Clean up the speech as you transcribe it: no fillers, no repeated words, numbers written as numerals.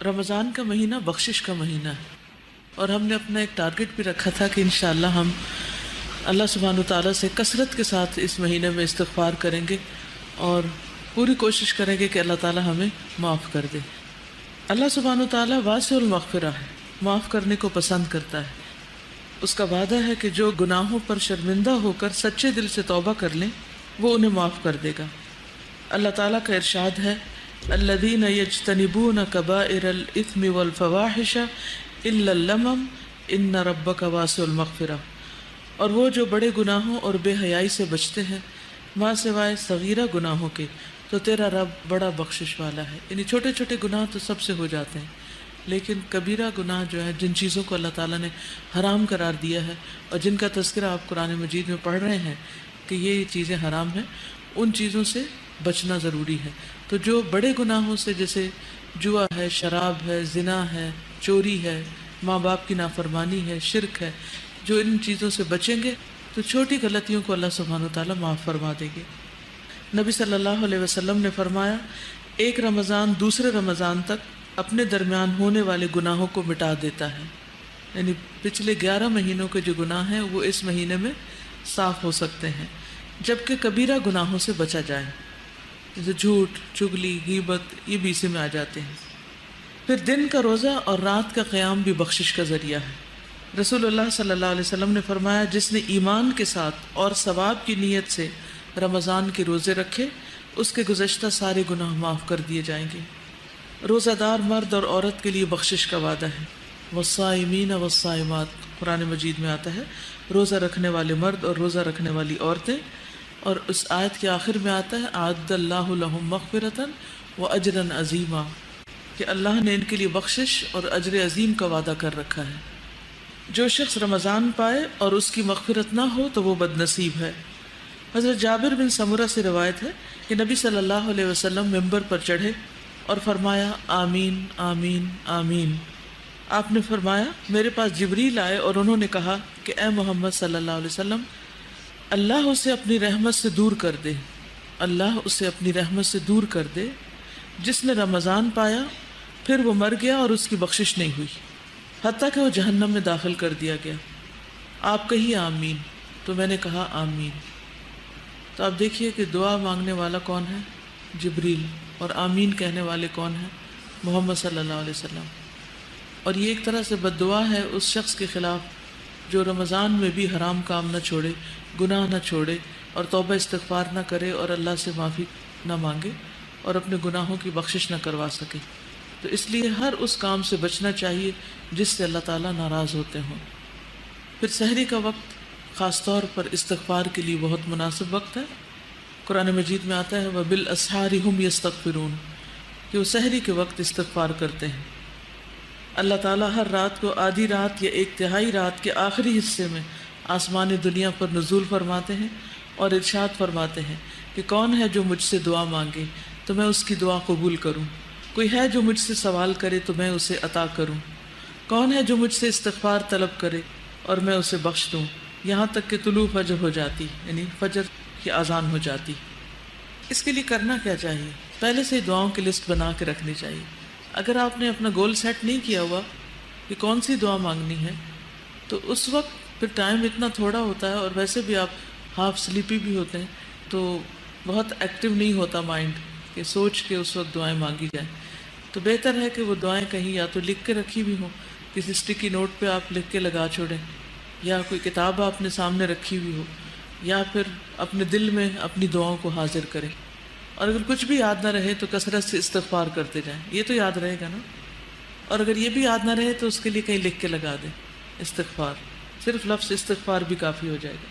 رمضان کا مہینہ بخشش کا مہینہ ہے، اور ہم نے اپنا ایک ٹارگٹ بھی رکھا تھا کہ انشاءاللہ ہم اللہ سبحانہ وتعالیٰ سے کثرت کے ساتھ اس مہینے میں استغفار کریں گے اور پوری کوشش کریں گے کہ اللہ تعالیٰ ہمیں معاف کر دے۔ اللہ سبحانہ وتعالیٰ واسع المغفرہ ہے، معاف کرنے کو پسند کرتا ہے۔ اس کا وعدہ ہے کہ جو گناہوں پر شرمندہ ہو کر سچے دل سے توبہ کر لیں وہ انہیں معاف کر دے گا۔ اللہ تعالیٰ کا ارشاد ہے، الذین یجتنبون کبائر الاثم والفواحش الا اللمم ان ربک واسع المغفرہ، اور وہ جو بڑے گناہوں اور بے حیائی سے بچتے ہیں ماں سوائے صغیرہ گناہوں کے، تو تیرا رب بڑا بخشش والا ہے۔ یعنی چھوٹے چھوٹے گناہ تو سب سے ہو جاتے ہیں، لیکن کبیرہ گناہ جو ہے، جن چیزوں کو اللہ تعالیٰ نے حرام قرار دیا ہے اور جن کا تذکرہ آپ قرآن مجید میں پڑھ رہے ہیں کہ یہ چیزیں حرام ہیں، ان چیزوں سے بچنا ضروری ہے۔ تو جو بڑے گناہوں سے، جیسے جوا ہے، شراب ہے، زنا ہے، چوری ہے، ماں باپ کی نافرمانی ہے، شرک ہے، جو ان چیزوں سے بچیں گے تو چھوٹی غلطیوں کو اللہ سبحانہ وتعالیٰ معاف فرما دیں گے۔ نبی صلی اللہ علیہ وسلم نے فرمایا، ایک رمضان دوسرے رمضان تک اپنے درمیان ہونے والے گناہوں کو مٹا دیتا ہے، یعنی پچھلے 11 مہینوں کے جو گناہ ہیں وہ اس مہینے میں صاف ہو سکتے ہیں، جبکہ کبیرہ گناہوں سے بچا جائے، جیسے جھوٹ، چغلی، غیبت، یہ بھی اسی میں آ جاتے ہیں۔ پھر دن کا روزہ اور رات کا قیام بھی بخشش کا ذریعہ ہے۔ رسول اللہ صلی اللہ علیہ وسلم نے فرمایا، جس نے ایمان کے ساتھ اور ثواب کی نیت سے رمضان کے روزے رکھے، اس کے گزشتہ سارے گناہ معاف کر دیے جائیں گے۔ روزہ دار مرد اور عورت کے لیے بخشش کا وعدہ ہے۔ والصائمین والصائمات، قرآن مجید میں آتا ہے روزہ رکھنے والے مرد اور روزہ رکھنے والی عورتیں، اور اس آیت کے آخر میں آتا ہے اعد اللہ لہم مغفرۃ واجرا عظیما، کہ اللہ نے ان کے لیے بخشش اور اجر عظیم کا وعدہ کر رکھا ہے۔ جو شخص رمضان پائے اور اس کی مغفرت نہ ہو تو وہ بد نصیب ہے۔ حضرت جابر بن سمرہ سے روایت ہے کہ نبی صلی اللہ علیہ وسلم ممبر پر چڑھے اور فرمایا، آمین آمین آمین۔ آپ نے فرمایا، میرے پاس جبریل آئے اور انہوں نے کہا کہ اے محمد صلی اللہ علیہ وسلم، اللہ اسے اپنی رحمت سے دور کر دے، اللہ اسے اپنی رحمت سے دور کر دے، جس نے رمضان پایا پھر وہ مر گیا اور اس کی بخشش نہیں ہوئی، حتیٰ کہ وہ جہنم میں داخل کر دیا گیا۔ آپ کہیے آمین، تو میں نے کہا آمین۔ تو آپ دیکھیے کہ دعا مانگنے والا کون ہے؟ جبریل، اور آمین کہنے والے کون ہیں؟ محمد صلی اللہ علیہ وسلم۔ اور یہ ایک طرح سے بد دعا ہے اس شخص کے خلاف جو رمضان میں بھی حرام کام نہ چھوڑے، گناہ نہ چھوڑے، اور توبہ استغفار نہ کرے اور اللہ سے معافی نہ مانگے اور اپنے گناہوں کی بخشش نہ کروا سکے۔ تو اس لیے ہر اس کام سے بچنا چاہیے جس سے اللہ تعالیٰ ناراض ہوتے ہوں۔ پھر سحری کا وقت خاص طور پر استغفار کے لیے بہت مناسب وقت ہے۔ قرآن مجید میں آتا ہے وَبِالْأَسْحَارِ هُمْ يَسْتَغْفِرُونَ، کہ وہ سحری کے وقت استغفار کرتے ہیں۔ اللہ تعالیٰ ہر رات کو آدھی رات یا ایک تہائی رات کے آخری حصے میں آسمان دنیا پر نزول فرماتے ہیں اور ارشاد فرماتے ہیں کہ کون ہے جو مجھ سے دعا مانگے تو میں اس کی دعا قبول کروں، کوئی ہے جو مجھ سے سوال کرے تو میں اسے عطا کروں، کون ہے جو مجھ سے استغفار طلب کرے اور میں اسے بخش دوں، یہاں تک کہ طلوع فجر ہو جاتی، یعنی فجر کی اذان ہو جاتی۔ اس کے لیے کرنا کیا چاہیے؟ پہلے سے دعاؤں کی لسٹ بنا کے رکھنی چاہیے۔ اگر آپ نے اپنا گول سیٹ نہیں کیا ہوا کہ کون سی دعا مانگنی ہے، تو اس وقت پھر ٹائم اتنا تھوڑا ہوتا ہے، اور ویسے بھی آپ ہاف سلیپی بھی ہوتے ہیں، تو بہت ایکٹیو نہیں ہوتا مائنڈ کہ سوچ کے اس وقت دعائیں مانگی جائیں۔ تو بہتر ہے کہ وہ دعائیں کہیں یا تو لکھ کے رکھی بھی ہوں، کسی اسٹکی نوٹ پہ آپ لکھ کے لگا چھوڑیں، یا کوئی کتاب آپ نے سامنے رکھی ہوئی ہو، یا پھر اپنے دل میں اپنی دعاؤں کو حاضر کریں۔ اور اگر کچھ بھی یاد نہ رہے تو کثرت سے استغفار کرتے جائیں، یہ تو یاد رہے گا نا۔ اور اگر یہ بھی یاد نہ رہے تو اس کے لیے کہیں لکھ کے لگا دیں استغفار، صرف لفظ استغفار بھی کافی ہو جائے گا۔